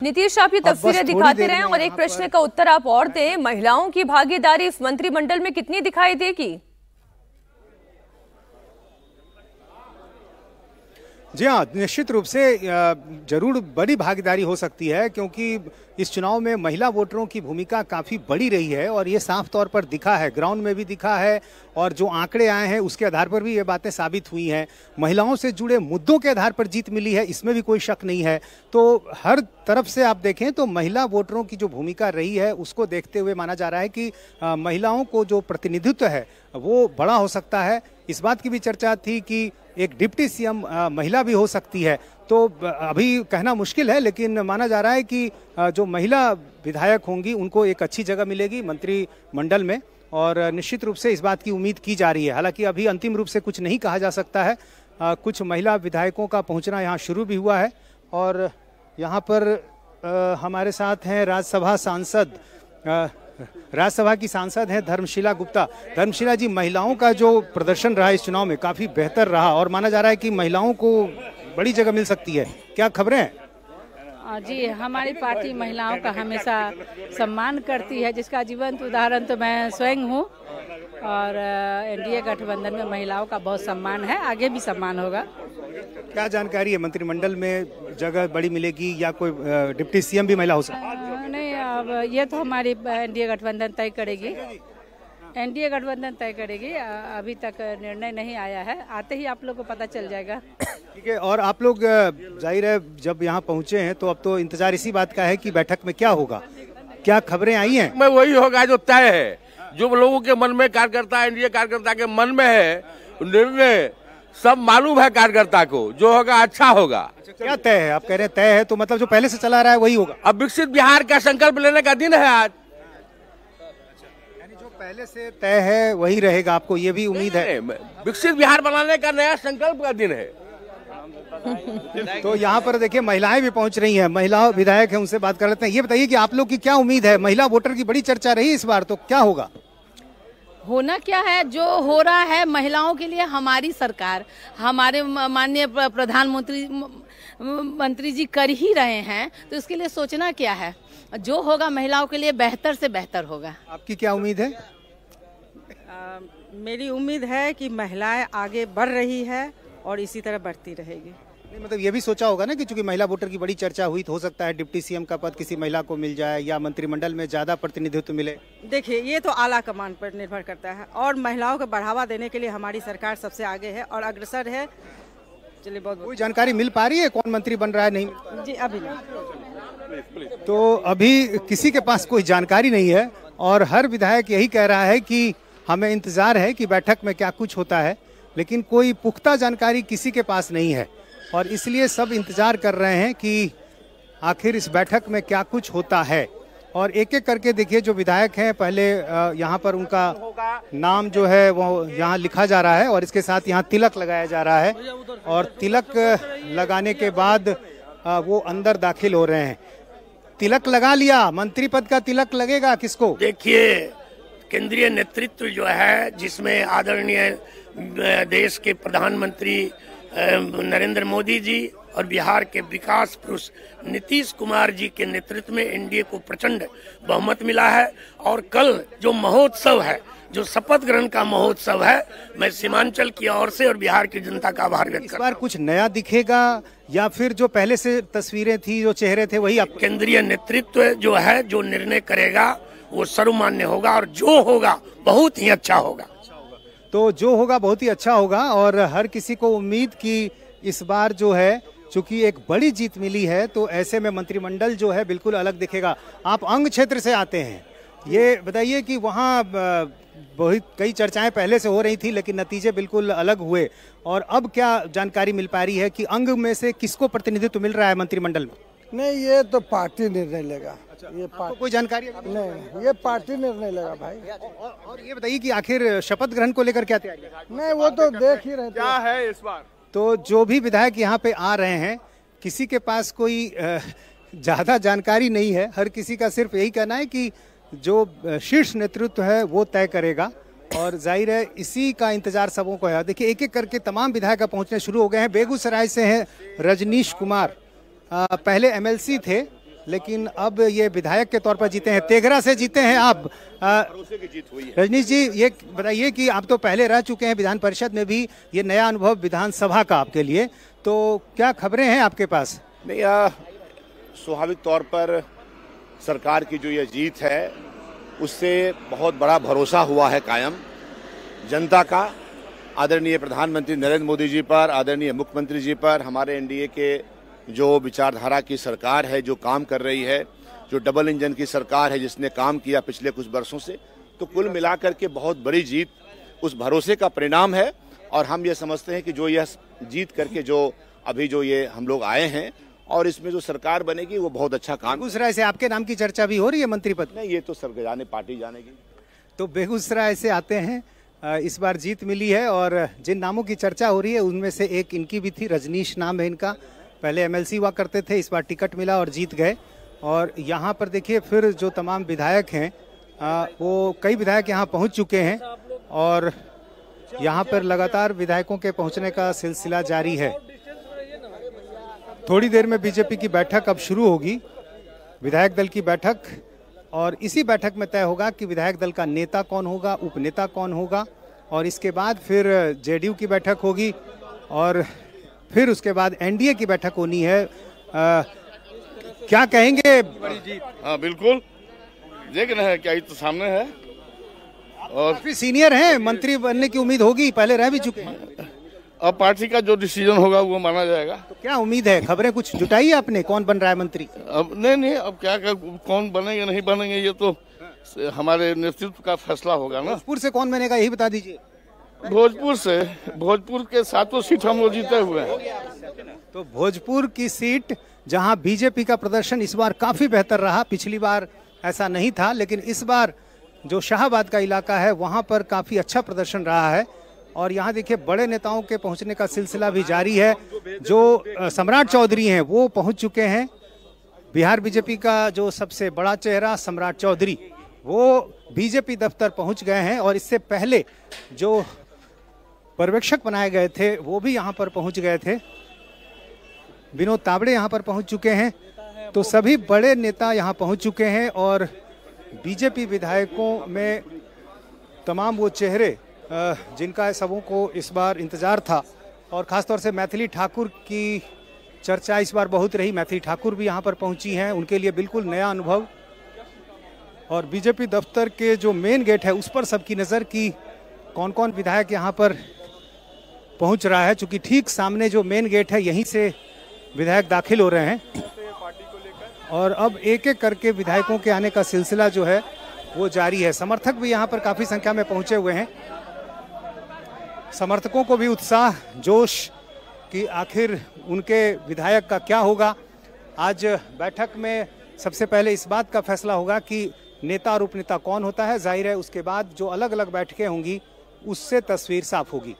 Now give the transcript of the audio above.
नीतीश, आप ये तस्वीरें दिखाते रहे और एक प्रश्न का उत्तर आप और दें, महिलाओं की भागीदारी इस मंत्रिमंडल में कितनी दिखाई देगी? जी हाँ, निश्चित रूप से जरूर बड़ी भागीदारी हो सकती है, क्योंकि इस चुनाव में महिला वोटरों की भूमिका काफ़ी बड़ी रही है और ये साफ तौर पर दिखा है, ग्राउंड में भी दिखा है और जो आंकड़े आए हैं उसके आधार पर भी ये बातें साबित हुई हैं। महिलाओं से जुड़े मुद्दों के आधार पर जीत मिली है, इसमें भी कोई शक नहीं है। तो हर तरफ से आप देखें तो महिला वोटरों की जो भूमिका रही है उसको देखते हुए माना जा रहा है कि महिलाओं को जो प्रतिनिधित्व है वो बड़ा हो सकता है। इस बात की भी चर्चा थी कि एक डिप्टी सीएम महिला भी हो सकती है, तो अभी कहना मुश्किल है, लेकिन माना जा रहा है कि जो महिला विधायक होंगी उनको एक अच्छी जगह मिलेगी मंत्रिमंडल में और निश्चित रूप से इस बात की उम्मीद की जा रही है। हालांकि अभी अंतिम रूप से कुछ नहीं कहा जा सकता है। कुछ महिला विधायकों का पहुंचना यहाँ शुरू भी हुआ है और यहाँ पर हमारे साथ हैं राज्यसभा की सांसद हैं धर्मशिला गुप्ता। धर्मशिला जी, महिलाओं का जो प्रदर्शन रहा इस चुनाव में काफी बेहतर रहा और माना जा रहा है कि महिलाओं को बड़ी जगह मिल सकती है, क्या खबरें हैं? जी, हमारी पार्टी महिलाओं का हमेशा सम्मान करती है, जिसका जीवंत उदाहरण तो मैं स्वयं हूँ और एनडीए गठबंधन में महिलाओं का बहुत सम्मान है, आगे भी सम्मान होगा। क्या जानकारी है, मंत्रिमंडल में जगह बड़ी मिलेगी या कोई डिप्टी सीएम भी महिला हो सकती है? नहीं, अब ये तो हमारी एनडीए गठबंधन तय करेगी। एनडीए गठबंधन तय करेगी, अभी तक निर्णय नहीं आया है, आते ही आप लोग को पता चल जाएगा। ठीक है, और आप लोग जाहिर है जब यहाँ पहुँचे हैं तो अब तो इंतजार इसी बात का है कि बैठक में क्या होगा, क्या खबरें आई हैं? में वही होगा जो तय है, जो लोगों के मन में कार्यकर्ता, एनडीए कार्यकर्ता के मन में है निर्णय सब मालूम है कार्यकर्ता को, जो होगा अच्छा होगा। क्या तय है? आप कह रहे हैं तय है, तो मतलब जो पहले से चला रहा है वही होगा। अब विकसित बिहार का संकल्प लेने का दिन है आज। यानी जो पहले से तय है वही रहेगा, आपको ये भी उम्मीद है? विकसित बिहार बनाने का नया संकल्प का दिन है। तो यहाँ पर देखिए महिलाएं भी पहुंच रही हैं, महिला विधायक हैं, उनसे बात कर लेते हैं। ये बताइए कि आप लोग की क्या उम्मीद है? महिला वोटर की बड़ी चर्चा रही इस बार, तो क्या होगा? होना क्या है, जो हो रहा है महिलाओं के लिए हमारी सरकार, हमारे माननीय प्रधानमंत्री जी कर ही रहे हैं, तो इसके लिए सोचना क्या है, जो होगा महिलाओं के लिए बेहतर से बेहतर होगा। आपकी क्या उम्मीद है? मेरी उम्मीद है कि महिलाएं आगे बढ़ रही है और इसी तरह बढ़ती रहेगी। नहीं, मतलब ये भी सोचा होगा ना कि चूंकि महिला वोटर की बड़ी चर्चा हुई तो हो सकता है डिप्टी सीएम का पद किसी महिला को मिल जाए या मंत्रिमंडल में ज्यादा प्रतिनिधित्व मिले। देखिए, ये तो आला कमान पर निर्भर करता है और महिलाओं को बढ़ावा देने के लिए हमारी सरकार सबसे आगे है और अग्रसर है। चलिए, बहुत कोई जानकारी मिल पा रही है कौन मंत्री बन रहा है? नहीं जी, अभी नहीं। तो अभी किसी के पास कोई जानकारी नहीं है और हर विधायक यही कह रहा है कि हमें इंतजार है कि बैठक में क्या कुछ होता है, लेकिन कोई पुख्ता जानकारी किसी के पास नहीं है और इसलिए सब इंतजार कर रहे हैं कि आखिर इस बैठक में क्या कुछ होता है। और एक एक करके देखिए जो विधायक हैं, पहले यहाँ पर उनका नाम जो है वो यहाँ लिखा जा रहा है और इसके साथ यहाँ तिलक लगाया जा रहा है और तिलक लगाने के बाद वो अंदर दाखिल हो रहे हैं। तिलक लगा लिया, मंत्री पद का तिलक लगेगा किसको? देखिए, केंद्रीय नेतृत्व जो है, जिसमें आदरणीय देश के प्रधानमंत्री नरेंद्र मोदी जी और बिहार के विकास पुरुष नीतीश कुमार जी के नेतृत्व में एनडीए को प्रचंड बहुमत मिला है और कल जो महोत्सव है, जो शपथ ग्रहण का महोत्सव है, मैं सीमांचल की ओर से और बिहार की जनता का आभार व्यक्त करता हूं। इस बार कुछ नया दिखेगा या फिर जो पहले से तस्वीरें थी, जो चेहरे थे वही? आप केंद्रीय नेतृत्व जो है, जो निर्णय करेगा वो सर्वमान्य होगा और जो होगा बहुत ही अच्छा होगा। तो जो होगा बहुत ही अच्छा होगा और हर किसी को उम्मीद कि इस बार जो है चूंकि एक बड़ी जीत मिली है तो ऐसे में मंत्रिमंडल जो है बिल्कुल अलग दिखेगा। आप अंग क्षेत्र से आते हैं, ये बताइए कि वहाँ बहुत कई चर्चाएं पहले से हो रही थी लेकिन नतीजे बिल्कुल अलग हुए और अब क्या जानकारी मिल पा रही है कि अंग में से किसको प्रतिनिधित्व मिल रहा है मंत्रिमंडल में? नहीं, ये तो पार्टी निर्णय लेगा। ये कोई जानकारी नहीं, ये पार्टी निर्णय लेगा भाई। और ये बताइए कि आखिर शपथ ग्रहण को लेकर क्या तैयारी है? नहीं, वो तो देख ही रहे थे। क्या है इस बार? तो जो भी विधायक यहाँ पे आ रहे हैं, किसी के पास कोई ज्यादा जानकारी नहीं है। हर किसी का सिर्फ यही कहना है कि जो शीर्ष नेतृत्व है वो तय करेगा और जाहिर है इसी का इंतजार सबों को है। देखिए, एक एक करके तमाम विधायक पहुंचने शुरू हो गए हैं। बेगूसराय से हैं रजनीश कुमार, पहले एमएलसी थे लेकिन अब ये विधायक के तौर पर जीते हैं। तेघरा से जीते हैं आप। भरोसे की जीत हुई है। रजनीश जी, ये बताइए कि आप तो पहले रह चुके हैं विधान परिषद में भी, ये नया अनुभव विधानसभा का आपके लिए, तो क्या खबरें हैं आपके पास? नहीं, स्वाभाविक तौर पर सरकार की जो ये जीत है उससे बहुत बड़ा भरोसा हुआ है कायम जनता का आदरणीय प्रधानमंत्री नरेंद्र मोदी जी पर, आदरणीय मुख्यमंत्री जी पर, हमारे एनडीए के जो विचारधारा की सरकार है, जो काम कर रही है, जो डबल इंजन की सरकार है जिसने काम किया पिछले कुछ वर्षों से, तो कुल मिलाकर के बहुत बड़ी जीत उस भरोसे का परिणाम है। और हम ये समझते हैं कि जो यह जीत करके जो अभी जो ये हम लोग आए हैं और इसमें जो सरकार बनेगी वो बहुत अच्छा काम। बेगूसराय से आपके नाम की चर्चा भी हो रही है मंत्री पद में? नहीं, ये तो सरकार पार्टी जानेगी। तो बेगूसराय से आते हैं, इस बार जीत मिली है और जिन नामों की चर्चा हो रही है उनमें से एक इनकी भी थी। रजनीश नाम है इनका, पहले एमएलसी हुआ करते थे, इस बार टिकट मिला और जीत गए। और यहाँ पर देखिए फिर जो तमाम विधायक हैं वो कई विधायक यहाँ पहुँच चुके हैं और यहाँ पर लगातार विधायकों के पहुँचने का सिलसिला जारी है। थोड़ी देर में बीजेपी की बैठक अब शुरू होगी, विधायक दल की बैठक, और इसी बैठक में तय होगा कि विधायक दल का नेता कौन होगा, उपनेता कौन होगा, और इसके बाद फिर जेडीयू की बैठक होगी और फिर उसके बाद एनडीए की बैठक होनी है। क्या कहेंगे? बड़ी जीत। हाँ बिल्कुल, देख रहे हैं क्या, ये तो सामने है और काफी सीनियर हैं, मंत्री बनने की उम्मीद होगी, पहले रह भी चुके हैं। अब पार्टी का जो डिसीजन होगा वो माना जाएगा। तो क्या उम्मीद है, खबरें कुछ जुटाई है आपने, कौन बन रहा है मंत्री? अब नहीं, अब क्या कौन बनेंगे नहीं बनेंगे ये तो हमारे नेतृत्व का फैसला होगा ना। भोजपुर से कौन बनेगा यही बता दीजिए। भोजपुर के 7 सीट हम लोग जीते हुए हैं। तो भोजपुर की सीट जहां बीजेपी का प्रदर्शन इस बार काफी बेहतर रहा, पिछली बार ऐसा नहीं था, लेकिन इस बार जो शाहाबाद का इलाका है वहां पर काफी अच्छा प्रदर्शन रहा है। और यहाँ देखिए बड़े नेताओं के पहुंचने का सिलसिला भी जारी है। जो सम्राट चौधरी हैं वो पहुंच चुके हैं। बिहार बीजेपी का जो सबसे बड़ा चेहरा सम्राट चौधरी वो बीजेपी दफ्तर पहुंच गए हैं और इससे पहले जो पर्यवेक्षक बनाए गए थे वो भी यहाँ पर पहुंच गए थे। विनोद तावड़े यहाँ पर पहुंच चुके हैं। तो सभी बड़े नेता यहाँ पहुंच चुके हैं और बीजेपी विधायकों में तमाम वो चेहरे जिनका सबों को इस बार इंतजार था, और खासतौर से मैथिली ठाकुर की चर्चा इस बार बहुत रही। मैथिली ठाकुर भी यहाँ पर पहुँची हैं, उनके लिए बिल्कुल नया अनुभव। और बीजेपी दफ्तर के जो मेन गेट है उस पर सबकी नज़र की कौन कौन विधायक यहाँ पर पहुँच रहा है, चूँकि ठीक सामने जो मेन गेट है यहीं से विधायक दाखिल हो रहे हैं। और अब एक एक करके विधायकों के आने का सिलसिला जो है वो जारी है। समर्थक भी यहाँ पर काफ़ी संख्या में पहुँचे हुए हैं। समर्थकों को भी उत्साह, जोश कि आखिर उनके विधायक का क्या होगा। आज बैठक में सबसे पहले इस बात का फैसला होगा कि नेता और उपनेता कौन होता है। जाहिर है उसके बाद जो अलग अलग बैठकें होंगी उससे तस्वीर साफ होगी।